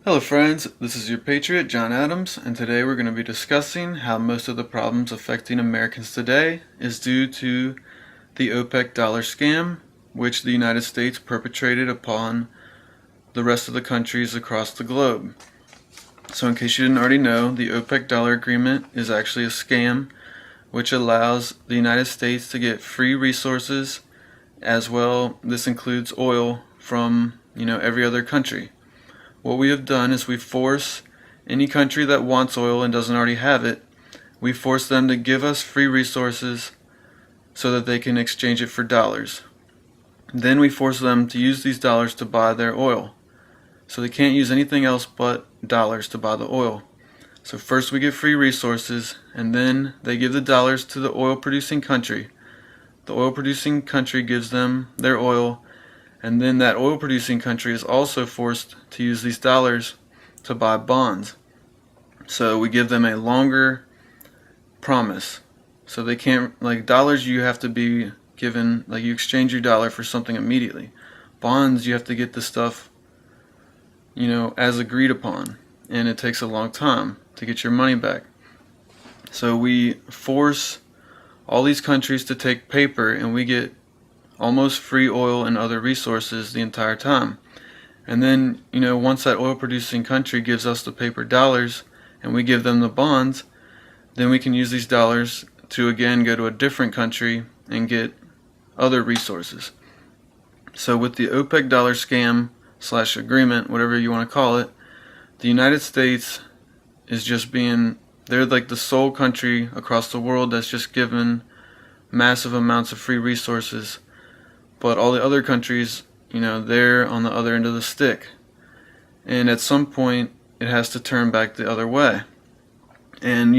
Hello friends, this is your Patriot, John Adams, and today we're going to be discussing how most of the problems affecting Americans today is due to the OPEC dollar scam, which the United States perpetrated upon the rest of the countries across the globe. So in case you didn't already know, the OPEC dollar agreement is actually a scam which allows the United States to get free resources as well. This includes oil from, every other country. What we have done is we force any country that wants oil and doesn't already have it, we force them to give us free resources so that they can exchange it for dollars. Then we force them to use these dollars to buy their oil. So they can't use anything else but dollars to buy the oil. So first we get free resources, and then they give the dollars to the oil producing country. The oil producing country gives them their oil, and then that oil producing country is also forced to use these dollars to buy bonds. So we give them a longer promise. So they can't, like dollars, you have to be given, like you exchange your dollar for something immediately. Bonds, you have to get the stuff, as agreed upon, and it takes a long time to get your money back. So we force all these countries to take paper, and we get almost free oil and other resources the entire time. And then, once that oil producing country gives us the paper dollars and we give them the bonds, then we can use these dollars to again go to a different country and get other resources. So with the OPEC dollar scam / agreement, whatever you want to call it, the United States is just they're like the sole country across the world that's just given massive amounts of free resources. But all the other countries, they're on the other end of the stick. And at some point, it has to turn back the other way. And,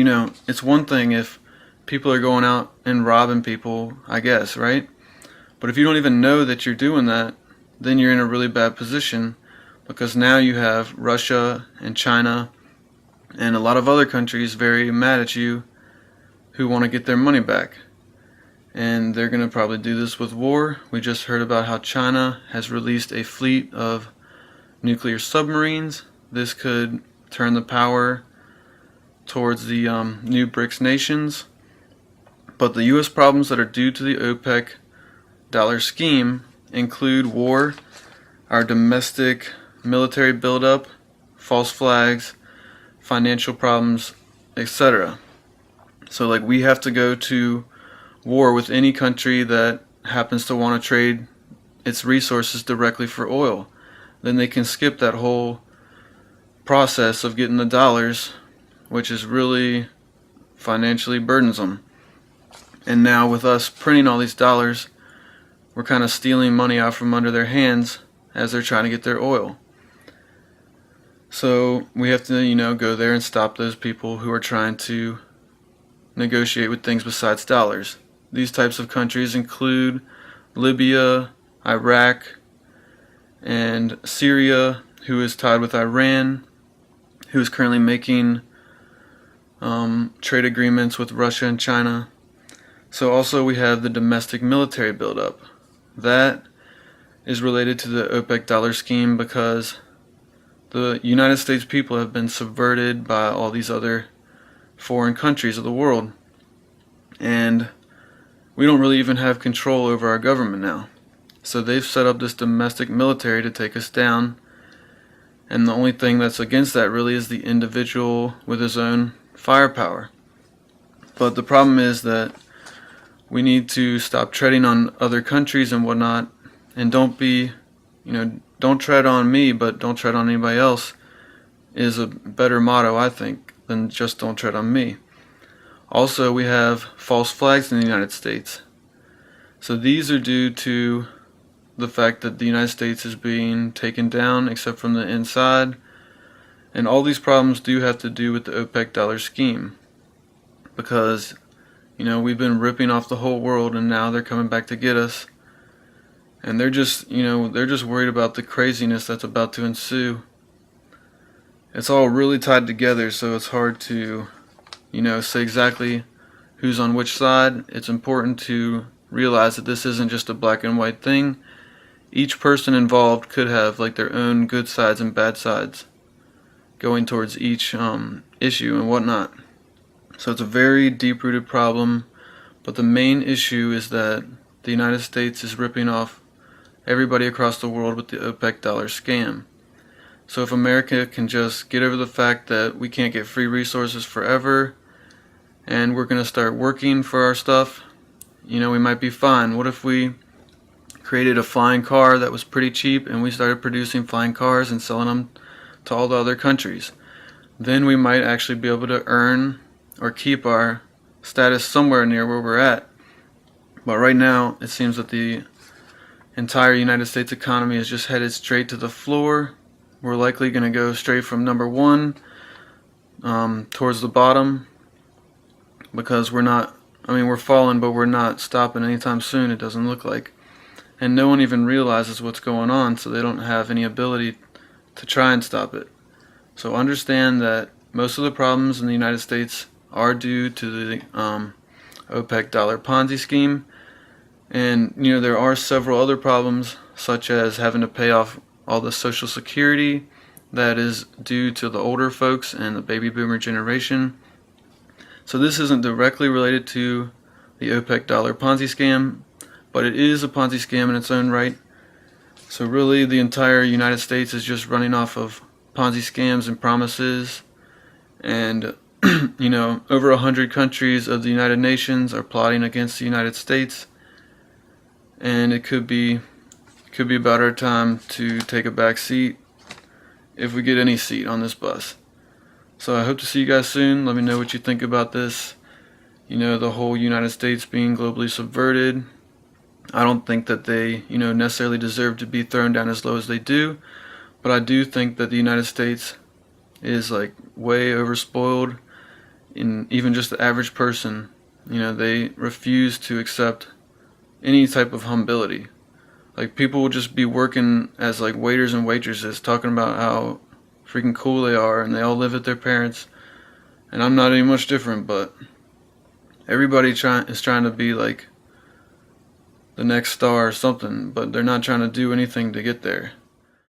it's one thing if people are going out and robbing people, I guess, right? But if you don't even know that you're doing that, then you're in a really bad position, because now you have Russia and China and a lot of other countries very mad at you who want to get their money back. And they're going to probably do this with war. We just heard about how China has released a fleet of nuclear submarines. This could turn the power towards the new BRICS nations. But the U.S. problems that are due to the OPEC dollar scheme include war, our domestic military buildup, false flags, financial problems, etc. So we have to go to war with any country that happens to want to trade its resources directly for oil. Then they can skip that whole process of getting the dollars, which is really financially burdensome. And now with us printing all these dollars, we're kind of stealing money out from under their hands as they're trying to get their oil. So we have to, go there and stop those people who are trying to negotiate with things besides dollars. These types of countries include Libya, Iraq, and Syria, who is tied with Iran, who is currently making trade agreements with Russia and China. So also we have the domestic military buildup. That is related to the OPEC dollar scheme because the United States people have been subverted by all these other foreign countries of the world. And we don't really even have control over our government now. So they've set up this domestic military to take us down. And the only thing that's against that really is the individual with his own firepower. But the problem is that we need to stop treading on other countries and whatnot. And don't tread on me, but don't tread on anybody else is a better motto, I think, than just don't tread on me. Also, we have false flags in the United States. So these are due to the fact that the United States is being taken down except from the inside. And all these problems do have to do with the OPEC dollar scheme. Because, we've been ripping off the whole world and now they're coming back to get us. And they're just worried about the craziness that's about to ensue. It's all really tied together, so it's hard to say exactly who's on which side. It's important to realize that this isn't just a black and white thing. Each person involved could have their own good sides and bad sides. going towards each issue and whatnot. So it's a very deep-rooted problem, but the main issue is that the United States is ripping off everybody across the world with the OPEC dollar scam. So if America can just get over the fact that we can't get free resources forever, and we're going to start working for our stuff, we might be fine. What if we created a flying car that was pretty cheap and we started producing flying cars and selling them to all the other countries? Then we might actually be able to earn or keep our status somewhere near where we're at. But right now, it seems that the entire United States economy is just headed straight to the floor. We're likely going to go straight from number one towards the bottom, because we're falling, but we're not stopping anytime soon, it doesn't look like. And no one even realizes what's going on, so they don't have any ability to try and stop it. So understand that most of the problems in the United States are due to the OPEC dollar Ponzi scheme. And there are several other problems, such as having to pay off all the Social Security that is due to the older folks and the baby boomer generation. So this isn't directly related to the OPEC dollar Ponzi scam, but it is a Ponzi scam in its own right. So really the entire United States is just running off of Ponzi scams and promises. And over 100 countries of the United Nations are plotting against the United States. And it could be about our time to take a back seat, if we get any seat on this bus. So I hope to see you guys soon. Let me know what you think about this. The whole United States being globally subverted. I don't think that they, necessarily deserve to be thrown down as low as they do. But I do think that the United States is way overspoiled. In even just the average person, they refuse to accept any type of humility. People will just be working as waiters and waitresses, talking about how freaking cool they are, and they all live with their parents. And I'm not any much different, but everybody is trying to be the next star or something, but they're not trying to do anything to get there.